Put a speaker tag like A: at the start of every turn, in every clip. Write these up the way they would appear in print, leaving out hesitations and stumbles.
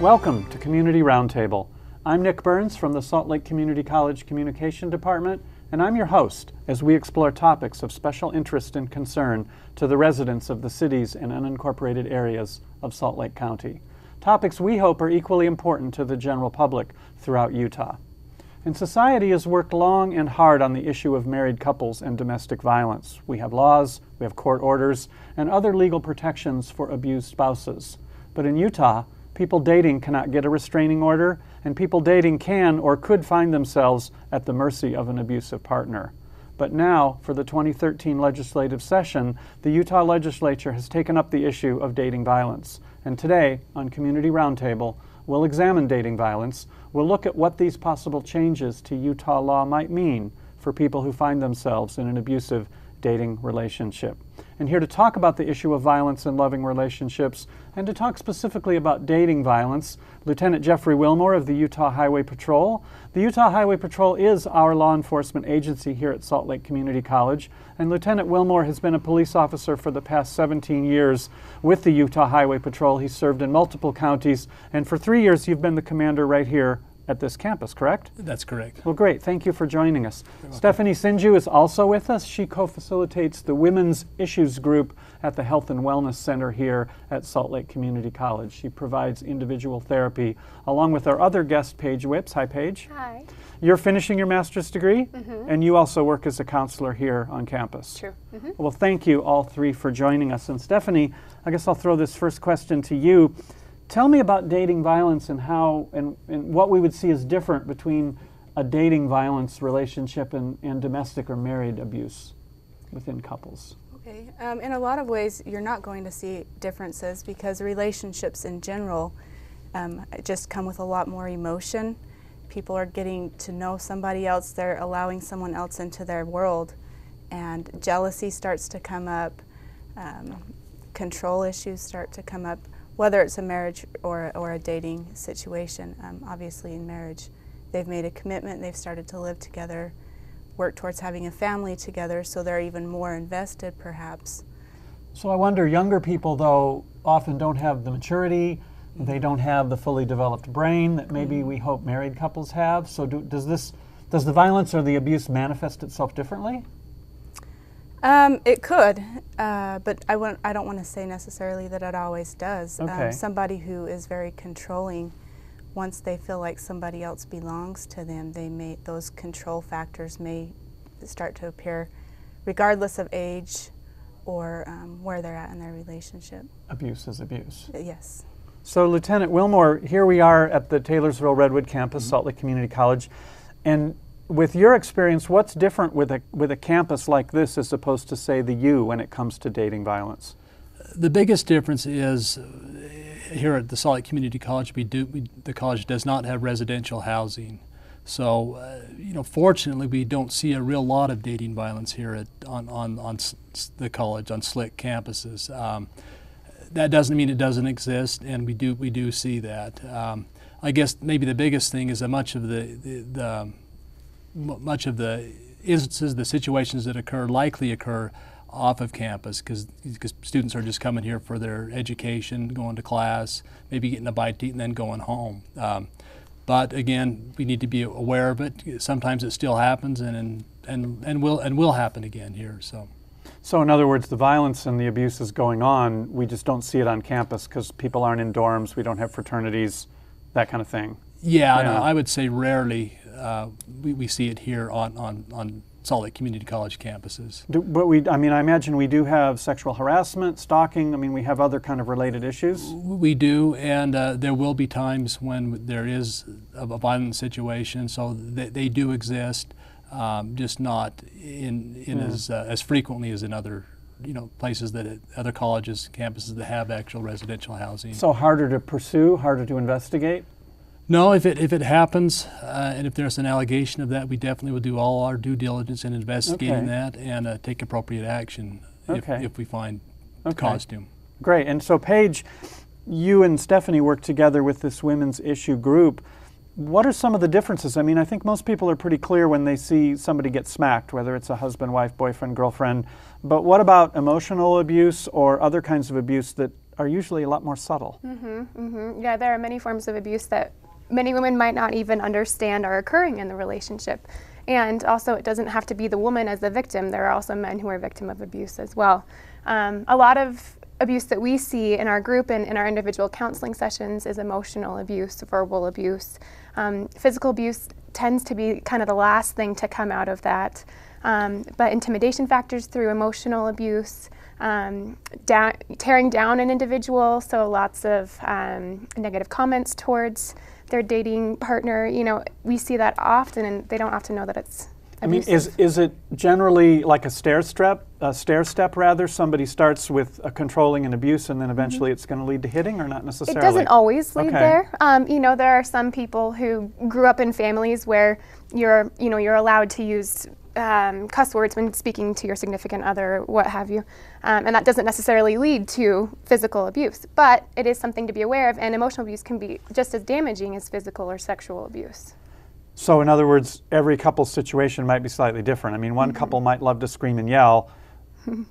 A: Welcome to Community Roundtable. I'm Nic Burns from the Salt Lake Community College Communication Department, and I'm your host as we explore topics of special interest and concern to the residents of the cities and unincorporated areas of Salt Lake County. Topics we hope are equally important to the general public throughout Utah. And society has worked long and hard on the issue of married couples and domestic violence. We have laws, we have court orders, and other legal protections for abused spouses. But in Utah, people dating cannot get a restraining order, and people dating can or could find themselves at the mercy of an abusive partner. But now, for the 2013 legislative session, the Utah legislature has taken up the issue of dating violence. And today, on Community Roundtable, we'll examine dating violence. We'll look at what these possible changes to Utah law might mean for people who find themselves in an abusive dating relationship. And here to talk about the issue of violence in loving relationships and to talk specifically about dating violence, Lieutenant Jeff Willmore of the Utah Highway Patrol. The Utah Highway Patrol is our law enforcement agency here at Salt Lake Community College, and Lieutenant Willmore has been a police officer for the past 17 years with the Utah Highway Patrol. He's served in multiple counties, and for 3 years you've been the commander right here at this campus, correct?
B: That's correct.
A: Well, great. Thank you for joining us. Stephanie Sinju is also with us. She co-facilitates the Women's Issues Group at the Health and Wellness Center here at Salt Lake Community College. She provides individual therapy along with our other guest, Paige Whipps. Hi, Paige.
C: Hi.
A: You're finishing your master's degree, and you also work as a counselor here on campus.
C: True.
A: Well, thank you all three for joining us. And Stephanie, I guess I'll throw this first question to you. Tell me about dating violence and how and what we would see as different between a dating violence relationship and domestic or married abuse within couples.
C: Okay. In a lot of ways, you're not going to see differences because relationships in general just come with a lot more emotion. People are getting to know somebody else. They're allowing someone else into their world, and jealousy starts to come up. Control issues start to come up. Whether it's a marriage or a dating situation. Obviously in marriage, they've made a commitment, they've started to live together, work towards having a family together, so they're even more invested perhaps. So
A: I wonder, younger people though often don't have the maturity, they don't have the fully developed brain that maybe we hope married couples have. So does the violence or the abuse manifest itself differently?
C: It could, but I don't want to say necessarily that it always does.
A: Okay.
C: Somebody who is very controlling, once they feel like somebody else belongs to them, those control factors may start to appear regardless of age or where they're at in their relationship.
A: Abuse is abuse.
C: Yes.
A: So Lieutenant Willmore, here we are at the Taylorsville Redwood campus, Salt Lake Community College, and with your experience, what's different with a campus like this as opposed to, say, the U when it comes to dating violence?
B: The biggest difference is here at the Salt Lake Community College, the college does not have residential housing. So, fortunately, we don't see a real lot of dating violence here on the college, on SLCC campuses. That doesn't mean it doesn't exist, and we do see that. I guess maybe the biggest thing is that much of the instances, the situations that likely occur off of campus because students are just coming here for their education, going to class, maybe getting a bite to eat and then going home. But again, we need to be aware of it. Sometimes it still happens and will happen again here.
A: So in other words, the violence and the abuse is going on. We just don't see it on campus because people aren't in dorms, we don't have fraternities, that kind of thing.
B: Yeah. No, I would say rarely we see it here on Salt Lake Community College campuses.
A: But I imagine we do have sexual harassment, stalking. We have other kind of related issues. We
B: do, and there will be times when there is a violent situation. So they do exist, just not as frequently as in other places other colleges, campuses that have actual residential housing.
A: So harder to pursue, harder to investigate.
B: No, if it happens, and if there's an allegation of that, we definitely will do all our due diligence in investigating that and take appropriate action if we find cause to.
A: Great. And so, Paige, you and Stephanie work together with this women's issue group. What are some of the differences? I think most people are pretty clear when they see somebody get smacked, whether it's a husband, wife, boyfriend, girlfriend. But what about emotional abuse or other kinds of abuse that are usually a lot more subtle.
D: Yeah, there are many forms of abuse that many women might not even understand are occurring in the relationship. And also, it doesn't have to be the woman as the victim. There are also men who are victim of abuse as well. A lot of abuse that we see in our group and in our individual counseling sessions is emotional abuse, verbal abuse. Physical abuse tends to be kind of the last thing to come out of that. But intimidation factors through emotional abuse, tearing down an individual, so lots of negative comments towards their dating partner. You know, we see that often, and they don't often know that it's abusive.
A: I mean, is it generally like a stair step rather? Somebody starts with a controlling and abuse, and then eventually it's going to lead to hitting, or not necessarily?
D: It doesn't always lead there. You know, there are some people who grew up in families where you're allowed to use cuss words when speaking to your significant other, what have you, and that doesn't necessarily lead to physical abuse, but it is something to be aware of, and emotional abuse can be just as damaging as physical or sexual abuse.
A: So in other words, every couple's situation might be slightly different. I mean, one couple might love to scream and yell,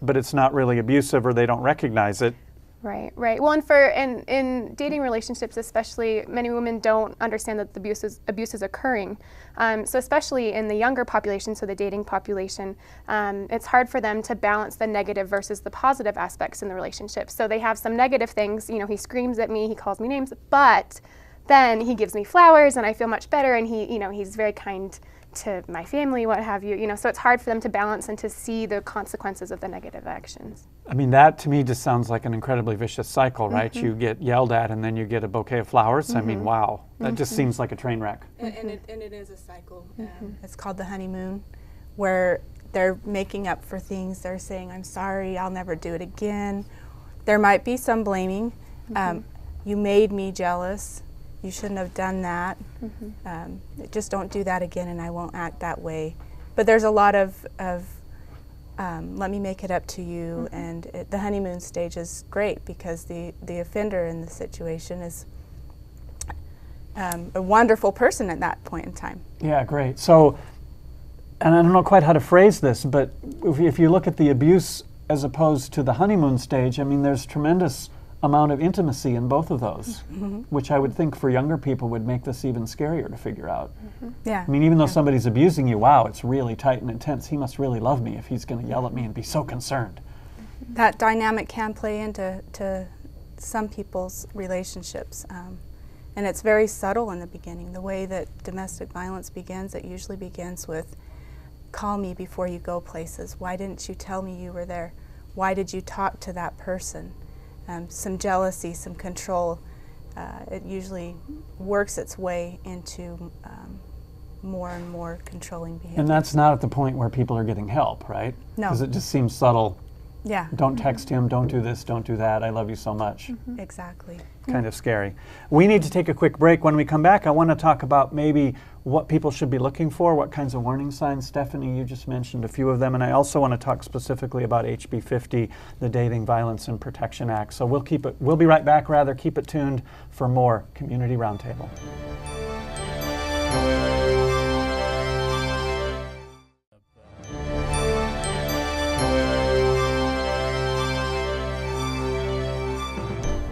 A: but it's not really abusive, or they don't recognize it.
D: Right, right. Well, and in dating relationships especially, many women don't understand that the abuse is occurring. So especially in the younger population, so the dating population, it's hard for them to balance the negative versus the positive aspects in the relationship. So they have some negative things, you know, he screams at me, he calls me names, but then he gives me flowers and I feel much better, and he's very kind to my family, what have you, so it's hard for them to balance and to see the consequences of the negative actions.
A: I mean, that to me just sounds like an incredibly vicious cycle, right? You get yelled at and then you get a bouquet of flowers. I mean, wow, that just seems like a train wreck.
C: And it is a cycle. It's called the honeymoon, where they're making up for things. They're saying, I'm sorry, I'll never do it again. There might be some blaming. You made me jealous. You shouldn't have done that. Just don't do that again, and I won't act that way. But there's a lot of let me make it up to you, and the honeymoon stage is great because the offender in the situation is a wonderful person at that point in time.
A: Yeah, great. So, and I don't know quite how to phrase this, but if you look at the abuse as opposed to the honeymoon stage, I mean, there's tremendous amount of intimacy in both of those, which I would think for younger people would make this even scarier to figure out.
C: Yeah.
A: I mean, even though somebody's abusing you, wow, it's really tight and intense. He must really love me if he's going to yell at me and be so concerned.
C: That dynamic can play into some people's relationships. And it's very subtle in the beginning. The way that domestic violence begins, it usually begins with, call me before you go places. Why didn't you tell me you were there? Why did you talk to that person? Some jealousy, some control. It usually works its way into more and more controlling behavior.
A: And that's not at the point where people are getting help, right?
C: No.
A: Because it just seems subtle.
C: Yeah.
A: Don't text him, don't do this, don't do that, I love you so much.
C: Exactly.
A: Kind of scary. We need to take a quick break. When we come back, I want to talk about maybe what people should be looking for, what kinds of warning signs. Stephanie, you just mentioned a few of them, and I also want to talk specifically about HB 50, the Dating Violence and Protection Act. So we'll be right back, keep it tuned for more Community Roundtable.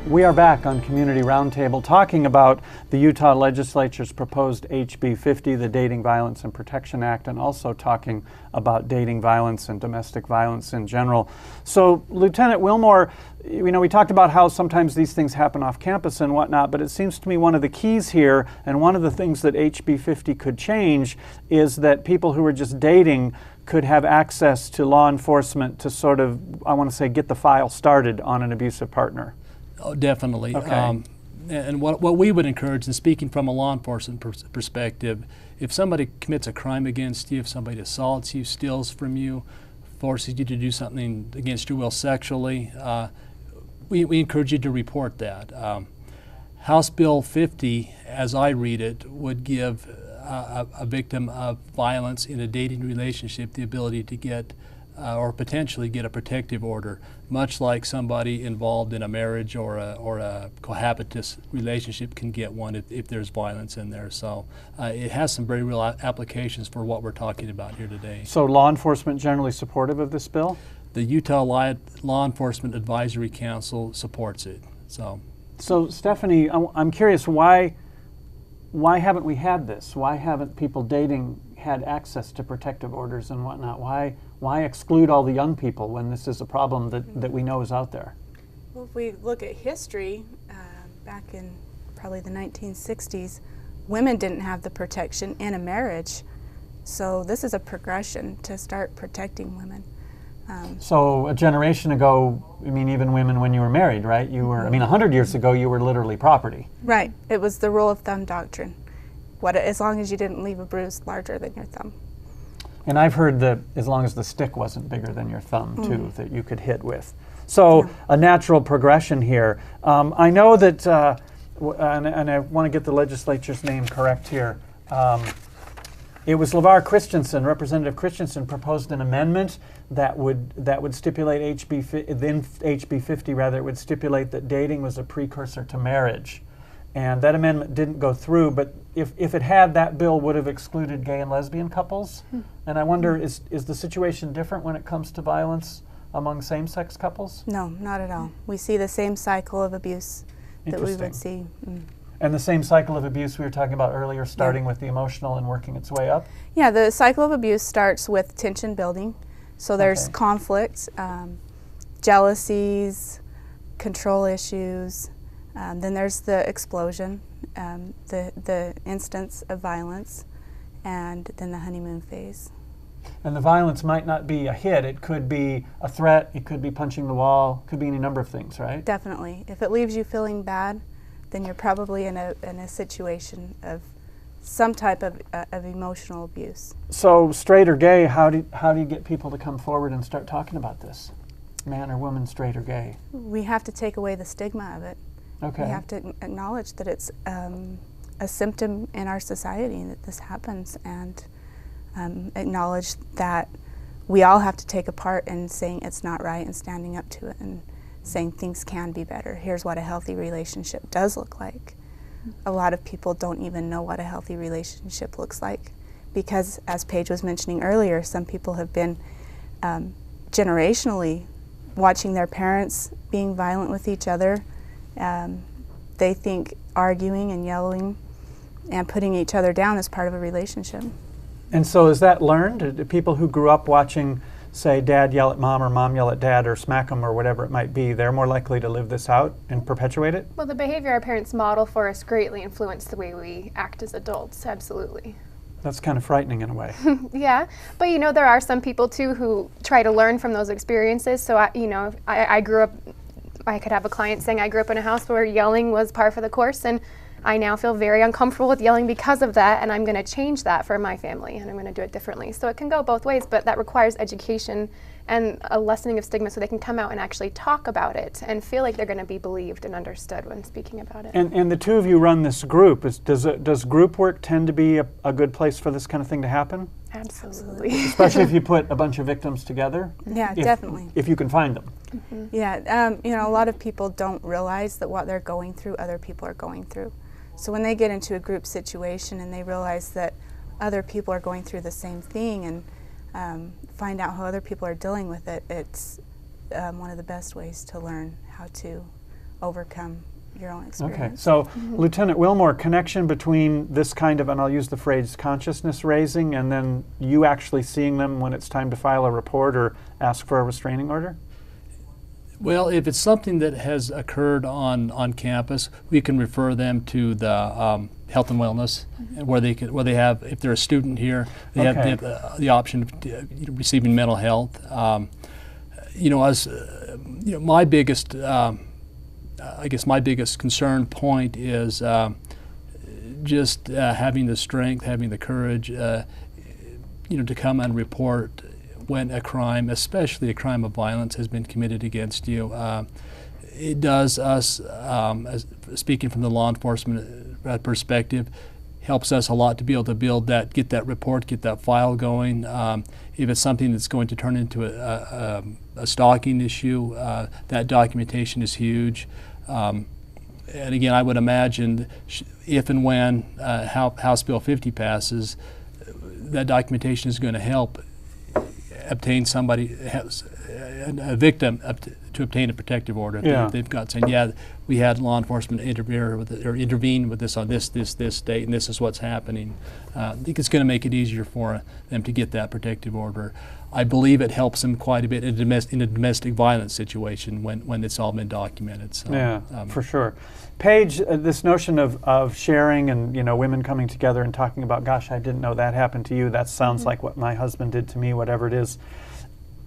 A: We are back on Community Roundtable talking about the Utah Legislature's proposed HB 50, the Dating Violence and Protection Act, and also talking about dating violence and domestic violence in general. So, Lieutenant Willmore, we talked about how sometimes these things happen off campus and whatnot, but it seems to me one of the keys here, and one of the things that HB 50 could change, is that people who are just dating could have access to law enforcement to sort of, I want to say, get the file started on an abusive partner.
B: Oh, definitely.
A: Okay.
B: And what we would encourage, and speaking from a law enforcement perspective, if somebody commits a crime against you, if somebody assaults you, steals from you, forces you to do something against your will sexually, we encourage you to report that. House Bill 50, as I read it, would give a victim of violence in a dating relationship the ability to get or potentially get a protective order, much like somebody involved in a marriage or a cohabitous relationship can get one if there's violence in there. So it has some very real applications for what we're talking about here today.
A: So law enforcement generally supportive of this bill?
B: The Utah Law Enforcement Advisory Council supports it.
A: So Stephanie, I'm curious, why haven't we had this? Why haven't people dating had access to protective orders and whatnot? Why exclude all the young people when this is a problem that we know is out there?
C: Well, if we look at history, back in probably the 1960s, women didn't have the protection in a marriage. So this is a progression to start protecting women.
A: So a generation ago, I mean, even women when you were married, right? You were, I mean, 100 years ago, you were literally property.
C: Right. It was the rule of thumb doctrine. As long as you didn't leave a bruise larger than your thumb.
A: And I've heard that as long as the stick wasn't bigger than your thumb, too, that you could hit with. So a natural progression here. I know that, and I want to get the legislature's name correct here. It was LeVar Christensen, Representative Christensen, proposed an amendment that would stipulate HB 50 rather. It would stipulate that dating was a precursor to marriage, and that amendment didn't go through. But if it had, that bill would have excluded gay and lesbian couples. And I wonder, is the situation different when it comes to violence among same-sex couples?
C: No, not at all. We see the same cycle of abuse that we would see.
A: And the same cycle of abuse we were talking about earlier, starting with the emotional and working its way up?
C: Yeah, the cycle of abuse starts with tension building. So there's conflict, jealousies, control issues, then there's the explosion, the instance of violence, and then the honeymoon phase.
A: And the violence might not be a hit, it could be a threat, it could be punching the wall, it could be any number of things, right?
C: Definitely. If it leaves you feeling bad, then you're probably in a situation of some type of emotional abuse. So
A: straight or gay, how do you get people to come forward and start talking about this? Man or woman, straight or gay? We have to take away the stigma of it. Okay. We have to acknowledge that it's a symptom in our society that this happens, and acknowledge that we all have to take a part in saying it's not right and standing up to it and saying things can be better. Here's what a healthy relationship does look like. A lot of people don't even know what a healthy relationship looks like because, as Paige was mentioning earlier, some people have been generationally watching their parents being violent with each other. They think arguing and yelling and putting each other down is part of a relationship. And so is that learned? Do people who grew up watching, say, dad yell at mom or mom yell at dad or smack them or whatever it might be, they're more likely to live this out and perpetuate it?
D: Well, the behavior our parents model for us greatly influence the way we act as adults, absolutely.
A: That's kind of frightening in a way.
D: Yeah, but you know, there are some people too who try to learn from those experiences. So I grew up, I could have a client saying I grew up in a house where yelling was par for the course, and I now feel very uncomfortable with yelling because of that, and I'm going to change that for my family, and I'm going to do it differently. So it can go both ways, but that requires education and a lessening of stigma so they can come out and actually talk about it and feel like they're going to be believed and understood when speaking about it.
A: And the two of you run this group. Does group work tend to be a good place for this kind of thing to happen?
D: Absolutely.
A: Especially if you put a bunch of victims together?
C: Yeah, definitely.
A: If you can find them.
C: Mm-hmm. Yeah, a lot of people don't realize that what they're going through, other people are going through. So when they get into a group situation and they realize that other people are going through the same thing and find out how other people are dealing with it, it's one of the best ways to learn how to overcome your own experience.
A: Okay, so Lieutenant Willmore, connection between this kind of, and I'll use the phrase consciousness raising, and then you actually seeing them when it's time to file a report or ask for a restraining order?
B: Well, if it's something that has occurred on campus, we can refer them to the health and wellness, where they have, if they're a student here, they have the option of receiving mental health. My biggest, my biggest concern point is just having the strength, having the courage, to come and report when a crime, especially a crime of violence, has been committed against you. It does us, as speaking from the law enforcement perspective, helps us a lot to be able to get that report, get that file going. If it's something that's going to turn into a stalking issue, that documentation is huge. And again, I would imagine if and when House Bill 50 passes, that documentation is going to help obtain a victim to obtain a protective order.
A: Yeah.
B: They've got saying, yeah, we had law enforcement intervene with this on this date, and this is what's happening. I think it's going to make it easier for them to get that protective order. I believe it helps them quite a bit in a domestic violence situation when it's all been documented. So,
A: yeah, for sure. Paige, this notion of sharing and women coming together and talking about, gosh, I didn't know that happened to you. That sounds like what my husband did to me, whatever it is.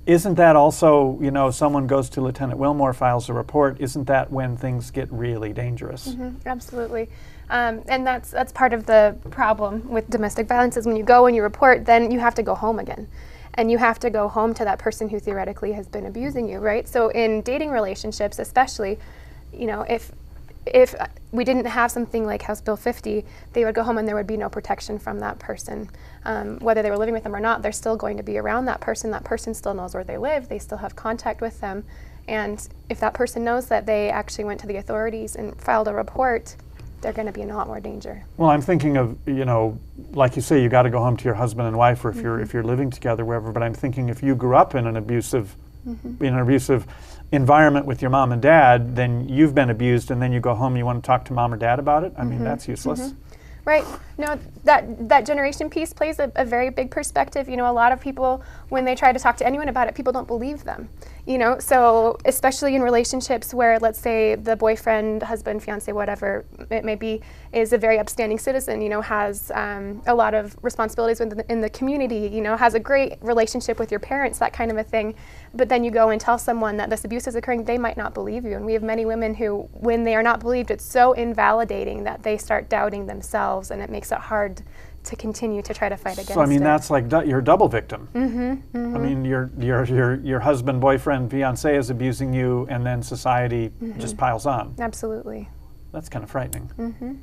A: Isn't that also, someone goes to Lieutenant Willmore, files a report, isn't that when things get really dangerous?
D: Mm-hmm, absolutely. And that's part of the problem with domestic violence is when you go and you report, then you have to go home again. And you have to go home to that person who theoretically has been abusing you, right? So in dating relationships especially, if we didn't have something like House Bill 50, they would go home and there would be no protection from that person. Whether they were living with them or not, they're still going to be around that person. That person still knows where they live. They still have contact with them. And if that person knows that they actually went to the authorities and filed a report, they're going to be in a lot more danger.
A: Well, I'm thinking of, like you say, you got to go home to your husband and wife, or if you're living together, wherever. But I'm thinking if you grew up in an abusive environment with your mom and dad, then you've been abused, and then you go home, you want to talk to mom or dad about it. I mean, that's useless.
D: Right. No, that generation piece plays a very big perspective. A lot of people, when they try to talk to anyone about it, people don't believe them. So especially in relationships where, let's say, the boyfriend, husband, fiance, whatever it may be, is a very upstanding citizen, has a lot of responsibilities in the community, has a great relationship with your parents, that kind of a thing. But then you go and tell someone that this abuse is occurring, they might not believe you. And we have many women who, when they are not believed, it's so invalidating that they start doubting themselves, and it makes it hard to continue to try to fight against it.
A: So I mean, that's like you're a double victim. I mean, your husband, boyfriend, fiance is abusing you, and then society just piles on.
D: Absolutely.
A: That's kind of frightening.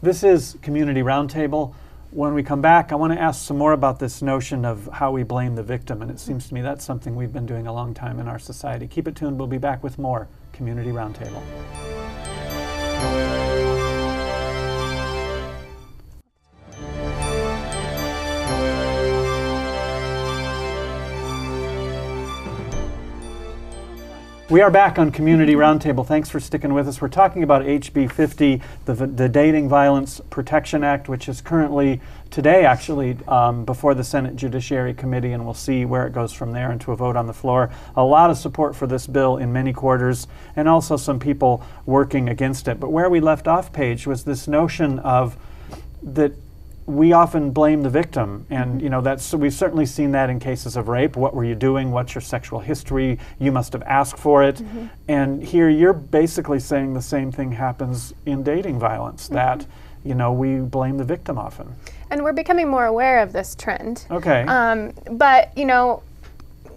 A: This is Community Roundtable. When we come back, I want to ask some more about this notion of how we blame the victim, and it seems to me that's something we've been doing a long time in our society. Keep it tuned. We'll be back with more Community Roundtable. We are back on Community Roundtable. Thanks for sticking with us. We're talking about HB 50, the Dating Violence Protection Act, which is currently, today actually, before the Senate Judiciary Committee, and we'll see where it goes from there into a vote on the floor. A lot of support for this bill in many quarters, and also some people working against it. But where we left off, Paige, was this notion of that we often blame the victim, and we've certainly seen that in cases of rape. What were you doing? What's your sexual history? You must have asked for it. And here you're basically saying the same thing happens in dating violence, that we blame the victim often. And
D: we're becoming more aware of this trend.
A: Okay.
D: But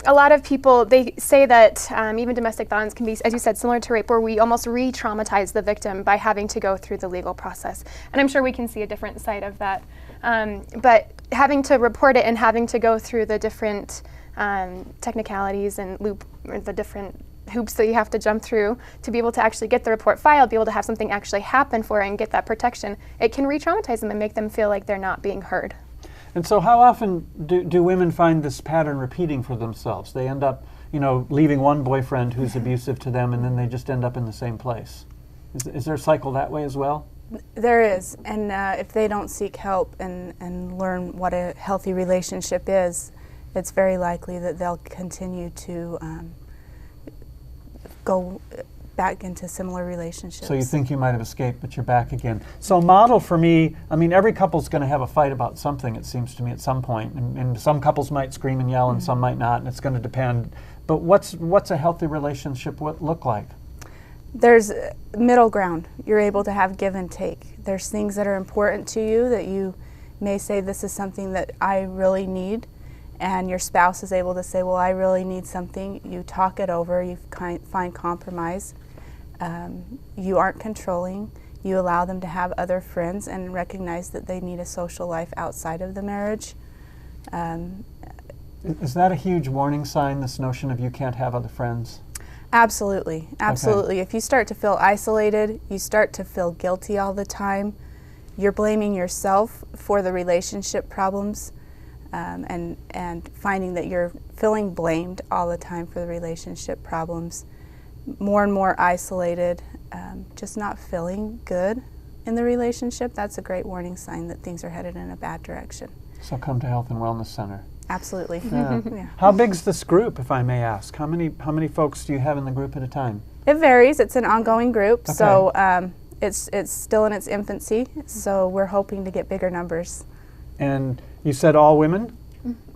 D: a lot of people, they say that even domestic violence can be, as you said, similar to rape, where we almost re-traumatize the victim by having to go through the legal process. And I'm sure we can see a different side of that. But having to report it and having to go through the different technicalities and the different hoops that you have to jump through to be able to actually get the report filed, be able to have something actually happen for it and get that protection, it can re-traumatize them and make them feel like they're not being heard.
A: And so how often do women find this pattern repeating for themselves? They end up, leaving one boyfriend who's abusive to them, and then they just end up in the same place. Is there a cycle that way as well?
C: There is, and if they don't seek help and learn what a healthy relationship is, it's very likely that they'll continue to go back into similar relationships.
A: So you think you might have escaped, but you're back again. So model for me, I mean, every couple's going to have a fight about something, it seems to me, at some point. And some couples might scream and yell, and some might not, and it's going to depend. But what's a healthy relationship look like?
C: There's middle ground. You're able to have give and take. There's things that are important to you that you may say, this is something that I really need, and your spouse is able to say, well, I really need something. You talk it over, you find compromise. You aren't controlling. You allow them to have other friends and recognize that they need a social life outside of the marriage.
A: Is that a huge warning sign, this notion of you can't have other friends?
C: Absolutely, absolutely.
A: Okay.
C: If you start to feel isolated, you start to feel guilty all the time, you're blaming yourself for the relationship problems, and finding that you're feeling blamed all the time for the relationship problems. more and more isolated, just not feeling good in the relationship, that's a great warning sign that things are headed in a bad direction.
A: So come to Health and Wellness Center.
C: Absolutely.
A: Yeah.
C: Yeah.
A: How big's this group, if I may ask? How many folks do you have in the group at a time?
C: It varies. It's an ongoing group,
A: Okay.
C: so it's still in its infancy, so we're hoping to get bigger numbers.
A: And you said all women?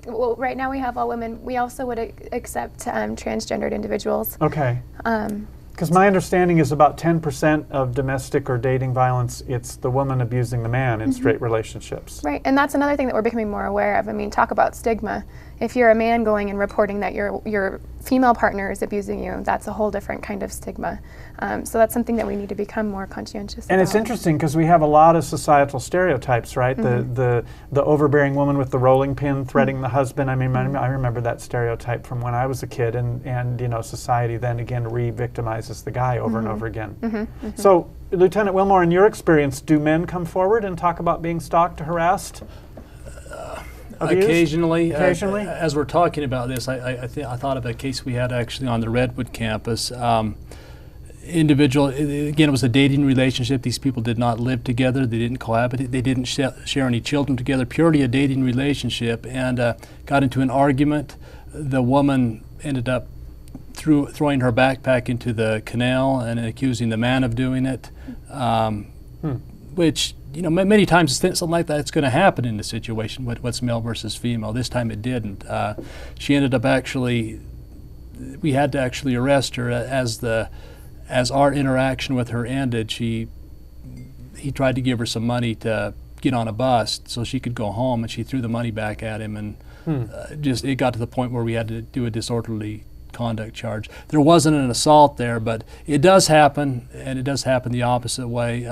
D: Well, right now we have all women. We also would accept transgendered individuals.
A: Okay. Because my understanding is about 10% of domestic or dating violence, it's the woman abusing the man in straight relationships.
D: Right, and that's another thing that we're becoming more aware of. I mean, talk about stigma. If you're a man going and reporting that your female partner is abusing you, that's a whole different kind of stigma. So that's something that we need to become more conscientious about.
A: And it's interesting because we have a lot of societal stereotypes, right? The overbearing woman with the rolling pin threatening the husband. I mean, I remember that stereotype from when I was a kid, and you know, society then again re-victimizes the guy over and over again. So, Lieutenant Willmore, in your experience, do men come forward and talk about being stalked, harassed? Abused?
B: Occasionally.
A: Occasionally?
B: As we're talking about this, I thought of a case we had actually on the Redwood campus. Individual, again, it was a dating relationship. These people did not live together. They didn't cohabitate. They didn't share any children together. Purely a dating relationship, and got into an argument. The woman ended up throwing her backpack into the canal and accusing the man of doing it, which, you know, many times something like that's going to happen in the situation. What's male versus female? This time it didn't. She ended up we had to actually arrest her as our interaction with her ended. He tried to give her some money to get on a bus so she could go home, and she threw the money back at him, and it got to the point where we had to do a disorderly conduct charge. There wasn't an assault there, but it does happen, and it does happen the opposite way.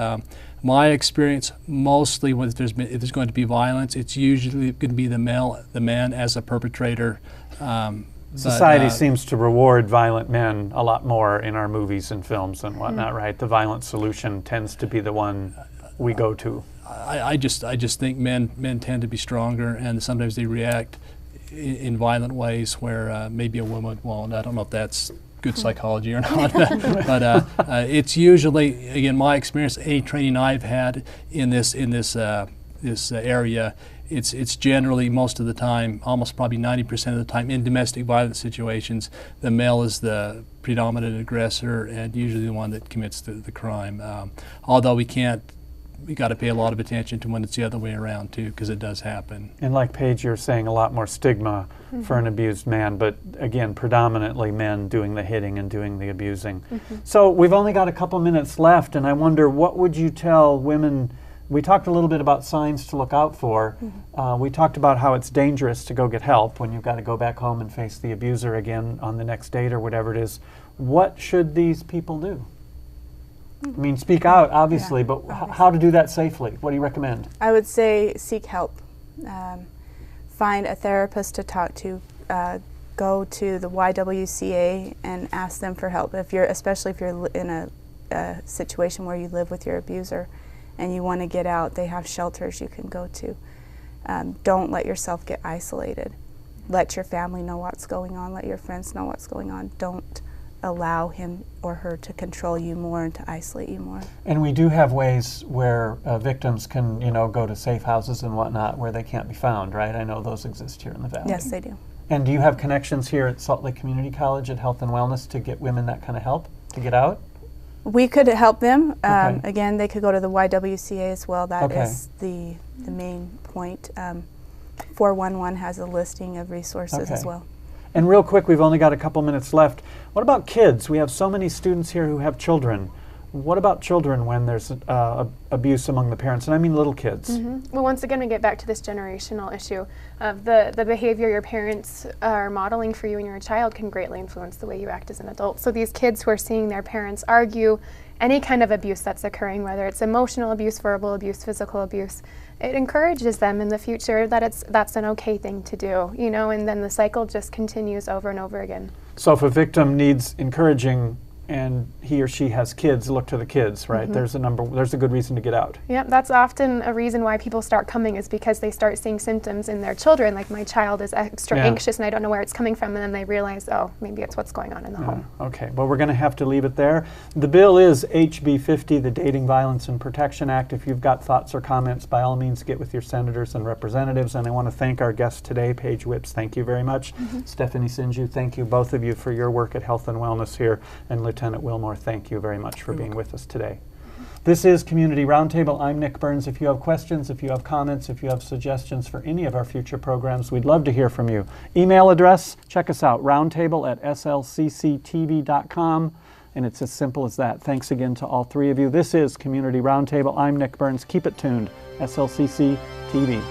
B: My experience, mostly if there's going to be violence, it's usually going to be the man as a perpetrator.
A: Society seems to reward violent men a lot more in our movies and films and whatnot, right? The violent solution tends to be the one we go to.
B: I just think men tend to be stronger, and sometimes they react in violent ways where maybe a woman won't. I don't know if that's good psychology or not, but it's usually, again, my experience, any training I've had in this area, it's generally, most of the time, almost probably 90% of the time, in domestic violence situations, the male is the predominant aggressor and usually the one that commits the crime. Although we got to pay a lot of attention to when it's the other way around too, because it does happen.
A: And like Paige, you're saying a lot more stigma for an abused man, but again, predominantly men doing the hitting and doing the abusing. So we've only got a couple minutes left, and I wonder, what would you tell women? We talked a little bit about signs to look out for. We talked about how it's dangerous to go get help when you've got to go back home and face the abuser again on the next date or whatever it is. What should these people do? I mean, speak out, obviously, but how to do that safely? What do you recommend?
C: I would say seek help. Find a therapist to talk to. Go to the YWCA and ask them for help. Especially if you're in a situation where you live with your abuser and you want to get out, they have shelters you can go to. Don't let yourself get isolated. Let your family know what's going on. Let your friends know what's going on. Don't allow him or her to control you more and to isolate you more.
A: And we do have ways where victims can, go to safe houses and whatnot where they can't be found, right? I know those exist here in the Valley.
C: Yes, they do.
A: And do you have connections here at Salt Lake Community College at Health and Wellness to get women that kind of help to get out?
C: We could help them.
A: Okay.
C: Again, they could go to the YWCA as well. That
A: Okay.
C: is the main point. 411 has a listing of resources as
A: Okay.
C: well.
A: And real quick, we've only got a couple minutes left. What about kids? We have so many students here who have children. What about children when there's abuse among the parents? And I mean little kids.
D: Well, once again, we get back to this generational issue of the behavior your parents are modeling for you and your child can greatly influence the way you act as an adult. So these kids who are seeing their parents argue, any kind of abuse that's occurring, whether it's emotional abuse, verbal abuse, physical abuse, it encourages them in the future that that's an okay thing to do, and then the cycle just continues over and over again.
A: So if a victim needs encouraging and he or she has kids, look to the kids, right? There's a good reason to get out.
D: Yep, that's often a reason why people start coming, is because they start seeing symptoms in their children, like my child is extra anxious and I don't know where it's coming from, and then they realize, oh, maybe it's what's going on in the home.
A: Okay, well, we're going to have to leave it there. The bill is HB 50, the Dating Violence and Protection Act. If you've got thoughts or comments, by all means, get with your senators and representatives. And I want to thank our guest today, Paige Whipps. Thank you very much. Stephanie Sinju, thank you, both of you, for your work at Health and Wellness here. And Lieutenant Willmore, thank you very much for being with us today. This is Community Roundtable. I'm Nic Burns. If you have questions, if you have comments, if you have suggestions for any of our future programs, we'd love to hear from you. Email address, check us out, roundtable@slcctv.com. And it's as simple as that. Thanks again to all three of you. This is Community Roundtable. I'm Nic Burns. Keep it tuned. SLCC TV.